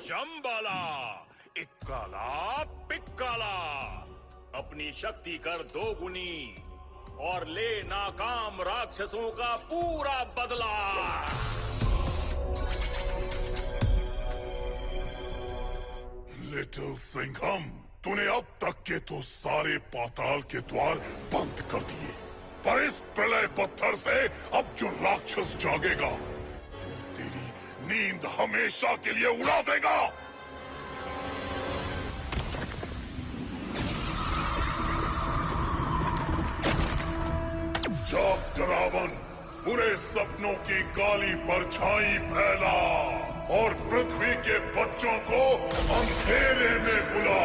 जम्बाला, इक्काला पिक्काला, अपनी शक्ति कर दोगुनी और ले नाकाम राक्षसों का पूरा बदला। लिटिल सिंघम, तूने अब तक के तो सारे पाताल के द्वार बंद कर दिए, पर इस प्रलय पत्थर से अब जो राक्षस जागेगा वो तेरी नींद हमेशा के लिए उड़ा देगा। जाग डरावन, बुरे सपनों की काली परछाई फैला और पृथ्वी के बच्चों को अंधेरे में बुला।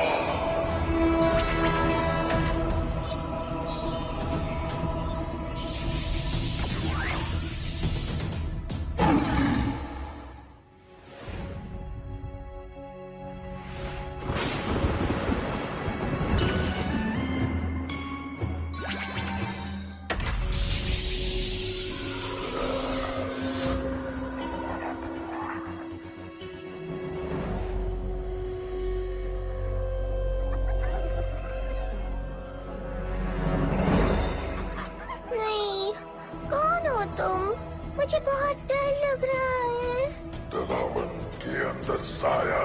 मुझे बहुत डर लग रहा है। डरावन के अंदर साया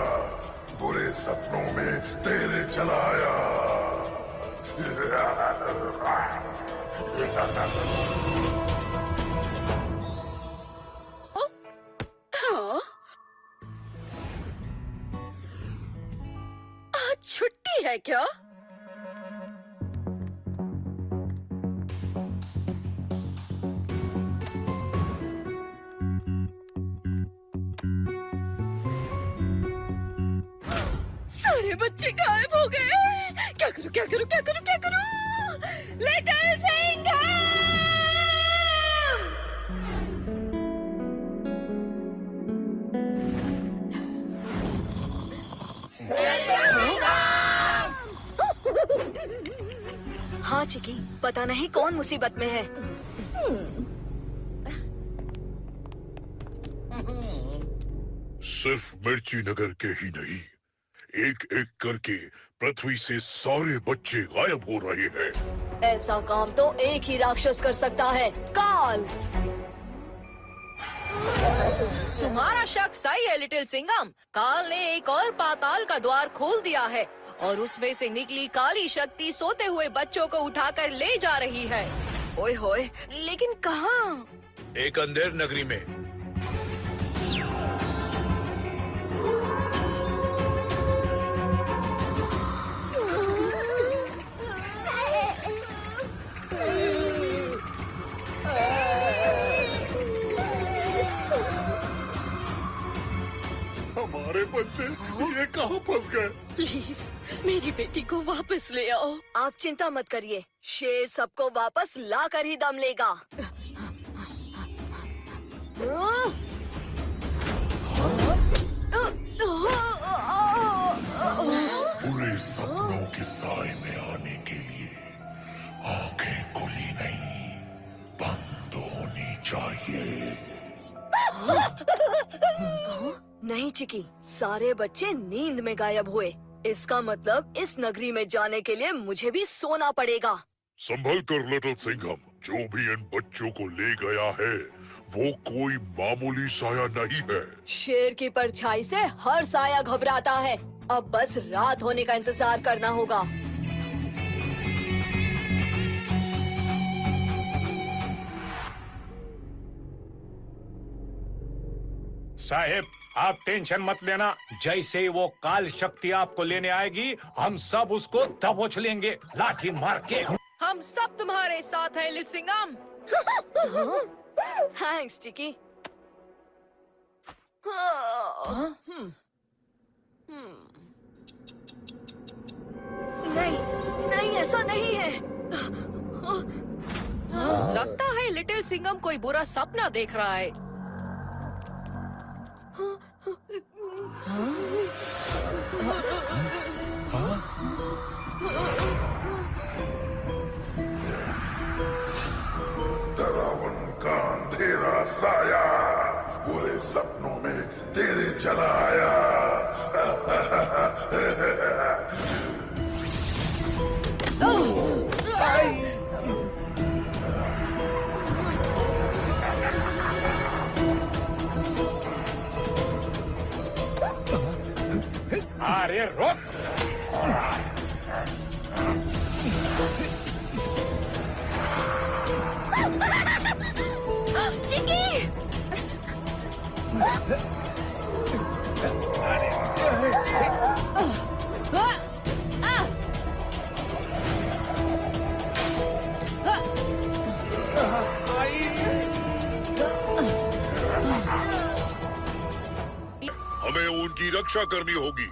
बुरे सपनों में तेरे चलाया। आज छुट्टी है क्या? सारे बच्चे गायब हो गए। क्या करूं, क्या करूं, क्या करूं, क्या करूं? लिटिल सिंघम! हाँ चिकी, पता नहीं कौन मुसीबत में है। सिर्फ मिर्ची नगर के ही नहीं, एक एक करके पृथ्वी से सारे बच्चे गायब हो रहे हैं। ऐसा काम तो एक ही राक्षस कर सकता है, काल। तुम्हारा शक सही है लिटिल सिंघम। काल ने एक और पाताल का द्वार खोल दिया है और उसमें से निकली काली शक्ति सोते हुए बच्चों को उठाकर ले जा रही है। ओए होए, लेकिन कहाँ? एक अंधेर नगरी में। हमारे बच्चे ये कहाँ फंस गए? प्लीज मेरी बेटी को वापस ले आओ। आप चिंता मत करिए, शेर सबको वापस ला कर ही दम लेगा। बुरे सपनों के साए में आने के लिए आंखें खुली नहीं, बंद होनी चाहिए। नहीं चिकी, सारे बच्चे नींद में गायब हुए। इसका मतलब इस नगरी में जाने के लिए मुझे भी सोना पड़ेगा। संभल कर लिटिल सिंघम, जो भी इन बच्चों को ले गया है वो कोई मामूली साया नहीं है। शेर की परछाई से हर साया घबराता है। अब बस रात होने का इंतजार करना होगा। साहेब, आप टेंशन मत लेना। जैसे ही वो काल शक्ति आपको लेने आएगी, हम सब उसको दबोच लेंगे लाठी मार के। हम सब तुम्हारे साथ हैं लिटिल सिंघम। थैंक्स चिकी। नहीं नहीं, ऐसा नहीं है। लगता है लिटिल सिंघम कोई बुरा सपना देख रहा है। डरावन का अंधेरा साया बुरे सपनों में तेरे चला आया अरे रुक। चिकी! हमें उनकी रक्षा करनी होगी।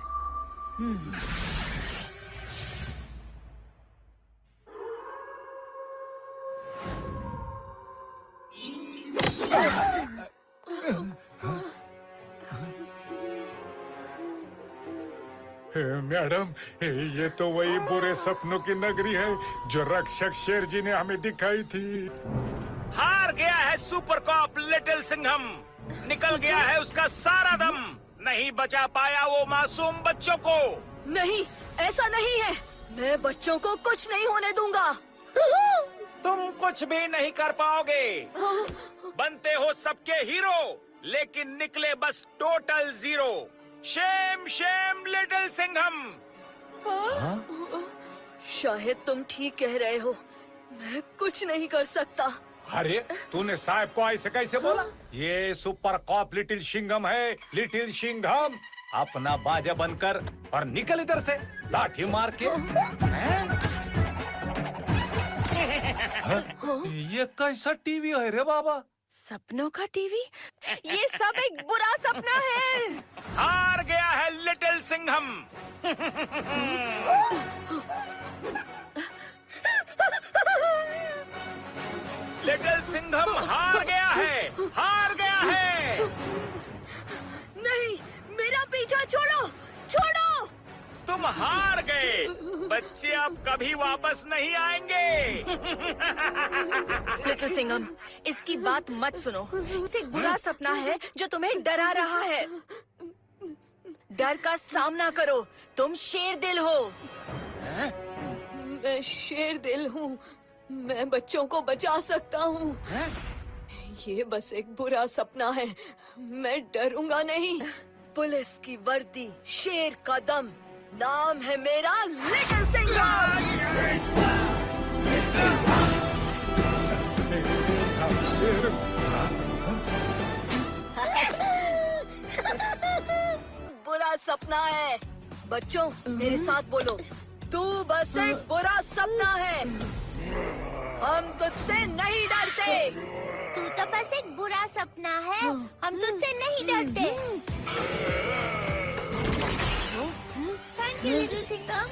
मैडम, ये तो वही बुरे सपनों की नगरी है जो रक्षक शेर जी ने हमें दिखाई थी। हार गया है सुपर कॉप लिटिल सिंघम। निकल गया है उसका सारा दम। नहीं बचा पाया वो मासूम बच्चों को। नहीं, ऐसा नहीं है। मैं बच्चों को कुछ नहीं होने दूंगा। तुम कुछ भी नहीं कर पाओगे। बनते हो सबके हीरो, लेकिन निकले बस total zero. Shem Shem little Singham. शायद तुम ठीक कह रहे हो। मैं कुछ नहीं कर सकता। अरे तूने साहब को ऐसे कैसे बोला? ये सुपर कॉप लिटिल सिंघम है, लिटिल सिंघम। अपना बाजा बनकर और निकल इधर से लाठी मार के। ये कैसा टीवी है रे बाबा? सपनों का टीवी? ये सब एक बुरा सपना है। हार गया है लिटिल सिंघम। लिटिल सिंघम हार गया है, हार गया है। नहीं, मेरा पीछा छोड़ो, छोड़ो। तुम हार गए। बच्चे अब कभी वापस नहीं आएंगे। लिटिल सिंघम, इसकी बात मत सुनो। इसे एक बुरा सपना है जो तुम्हें डरा रहा है। डर का सामना करो। तुम शेर दिल हो। मैं शेर दिल हूँ। मैं बच्चों को बचा सकता हूँ। ये बस एक बुरा सपना है। मैं डरूंगा नहीं। पुलिस की वर्दी, शेर का दम, नाम है मेरा लिटिल सिंघम। बुरा सपना है। बच्चों, मेरे साथ बोलो। तू बस एक बुरा सपना है। हम तुझसे नहीं डरते। तू तो बस एक बुरा सपना है। हम तुझसे नहीं डरते। Thank you little Singham.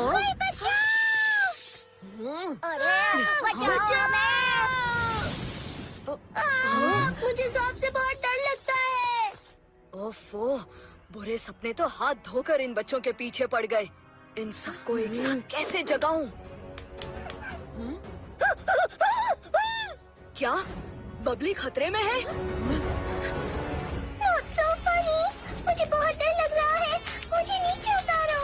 ओए, बचाओ! अरे बचाओ हमें! मुझे सांप से बहुत डर लगता है। ओफो, बुरे सपने तो हाथ धोकर इन बच्चों के पीछे पड़ गए। इन सबको एक साथ कैसे जगाऊं? क्या बबली खतरे में है? Not so funny. मुझे बहुत डर लग रहा है। मुझे नीचे उतारो।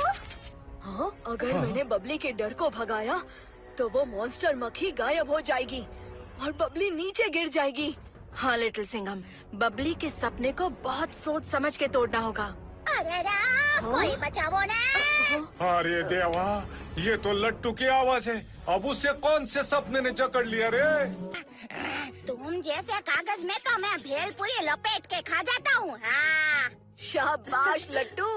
हाँ, अगर मैंने बबली के डर को भगाया तो वो मॉन्स्टर मक्खी गायब हो जाएगी और बबली नीचे गिर जाएगी। हाँ लिटिल सिंघम, बबली के सपने को बहुत सोच समझ के तोड़ना होगा। अरे कोई बचाओ ना। अरे देवा, ये तो लट्टू की आवाज है। अब उसे कौन से सपने ने जकड़ लिया रे? तुम जैसे कागज में तो मैं भेलपुरी लपेट के खा जाता हूँ। हाँ। शाबाश लट्टू,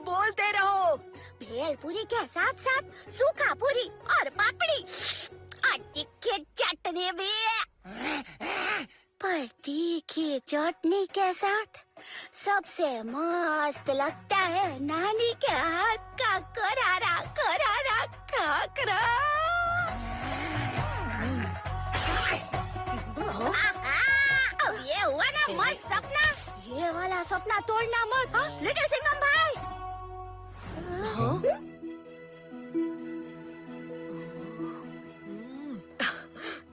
बोलते रहो। भेलपुरी के साथ साथ सूखा पूरी और पापड़ी और तीखी चटनी भी। पर तीखी चटनी के साथ सबसे मस्त लगता है नानी के हाथ का करारा करारा खाकरा। अब ये हुआ ना मस्त सपना। ये वाला सपना तोड़ना मत, लिटिल सिंघम भाई।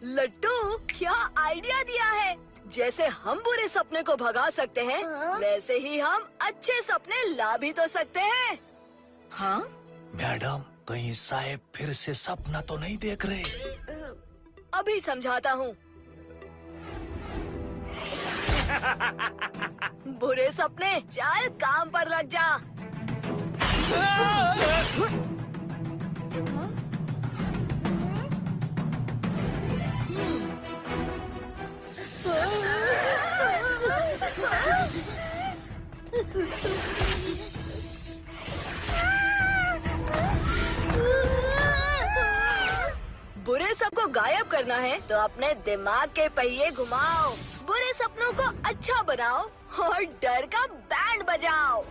लट्टू, क्या आइडिया दिया है। जैसे हम बुरे सपने को भगा सकते हैं, वैसे ही हम अच्छे सपने ला भी तो सकते हैं। हाँ? मैडम, कहीं साहब फिर से सपना तो नहीं देख रहे? अभी समझाता हूँ। बुरे सपने, चल काम पर लग जा। बुरे सबको गायब करना है तो अपने दिमाग के पहिए घुमाओ, बुरे सपनों को अच्छा बनाओ और डर का बैंड बजाओ।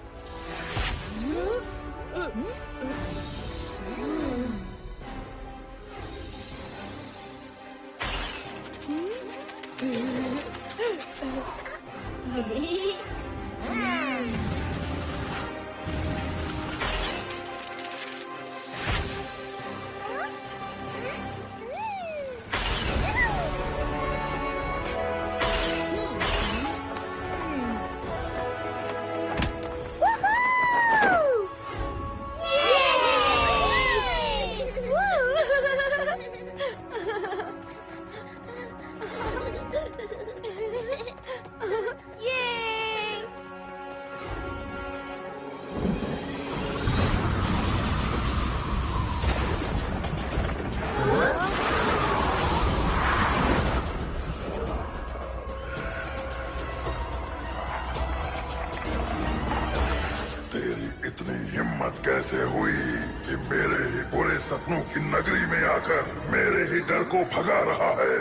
तेरी इतनी हिम्मत कैसे हुई कि मेरे ही बुरे सपनों की नगरी में आकर मेरे ही डर को भगा रहा है?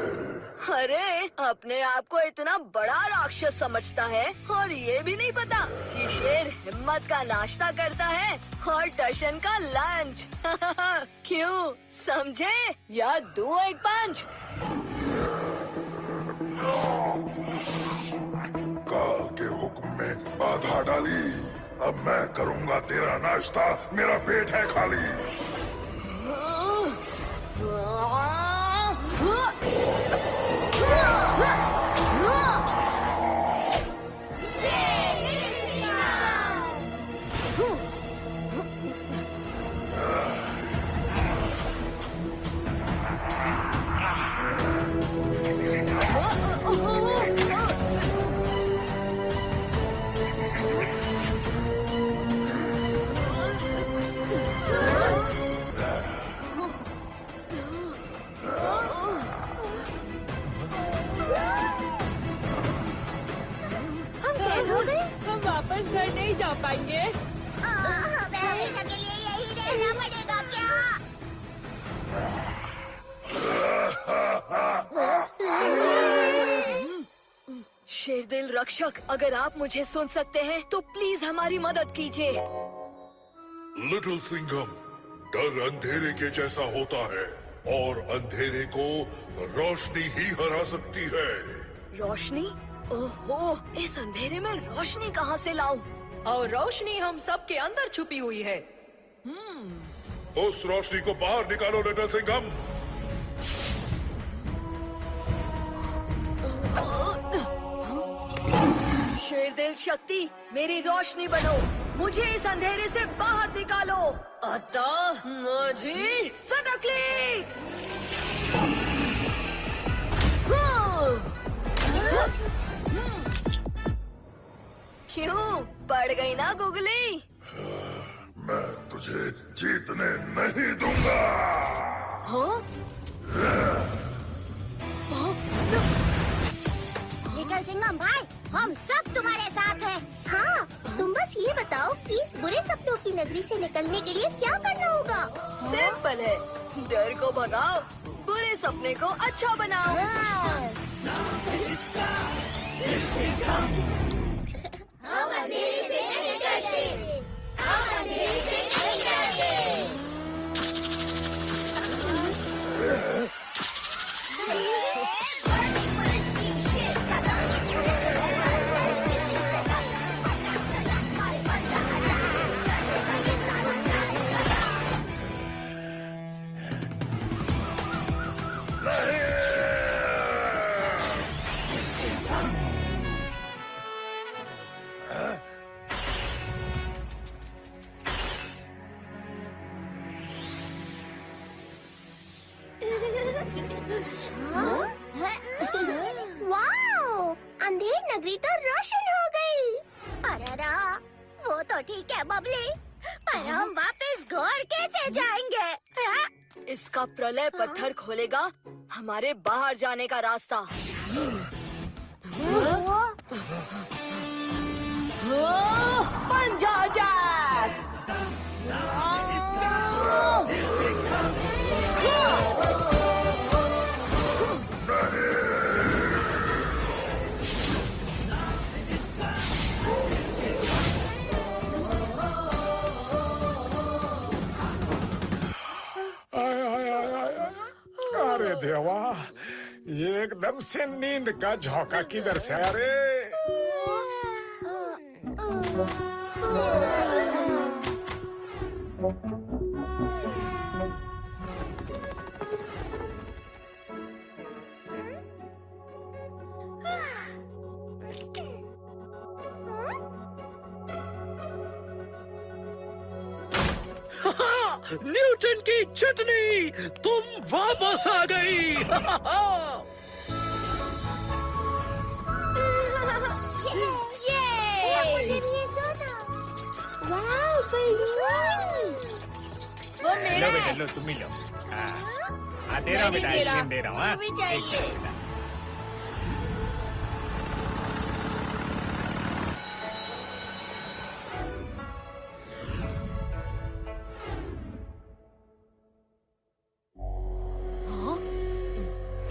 अरे अपने आप को इतना बड़ा राक्षस समझता है और ये भी नहीं पता कि शेर हिम्मत का नाश्ता करता है और टशन का लंच। क्यों, समझे या दूं एक पंच? काल के हुक्म में बाधा डाली, अब मैं करूंगा तेरा नाश्ता, मेरा पेट है खाली। हम वापस घर नहीं जा पाएंगे। हमें हमेशा के लिए यही रहना पड़ेगा क्या? शेरदिल रक्षक, अगर आप मुझे सुन सकते हैं तो प्लीज हमारी मदद कीजिए। लिटिल सिंघम, डर अंधेरे के जैसा होता है और अंधेरे को रोशनी ही हरा सकती है। रोशनी? ओहो, इस अंधेरे में रोशनी कहाँ से लाऊं? और रोशनी हम सब के अंदर छुपी हुई है। उस रोशनी को बाहर निकालो लिटिल सिंघम। शेरदिल शक्ति, मेरी रोशनी बनो, मुझे इस अंधेरे से बाहर निकालो। अतः मुझे सटकली। क्यों, पड़ गई ना गुगली? मैं तुझे जीतने नहीं दूंगा। हाँ? लिटिल सिंघम भाई, हम सब तुम्हारे साथ हैं। हाँ, तुम बस ये बताओ कि इस बुरे सपनों की नगरी से निकलने के लिए क्या करना होगा? सिंपल है, डर को भगाओ, बुरे सपने को अच्छा बनाओ। हम अंधेरे से नहीं डरते, हम अंधेरे से नहीं डरते। तो ठीक है बबली, पर हम वापस घर कैसे जाएंगे? हाँ? इसका प्रलय पत्थर खोलेगा हमारे बाहर जाने का रास्ता। बन जा जैक! अरे देवा, ये एकदम से नींद का झोंका किधर से आया रे? न्यूटन की चटनी, तुम वापस आ गई। मुझे ये दो ना। Wow balloon! वो मेरा लो बेटा, है। लो तुम ही लो। हाँ, दे रहा हूँ नहीं बेटा, दे रहा। आइसक्रीम दे रहा हूँ। हाँ? मुझे चाहिए। एक मिनट बेटा।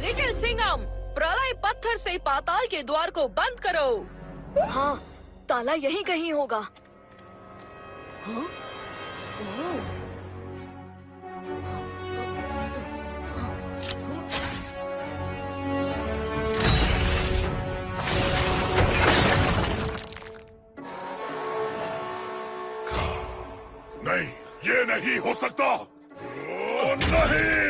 लिटिल सिंघम, प्रलय पत्थर से पाताल के द्वार को बंद करो। हाँ, ताला यहीं कहीं होगा। हाँ? ओह! नहीं, ये नहीं हो सकता। ओ, नहीं।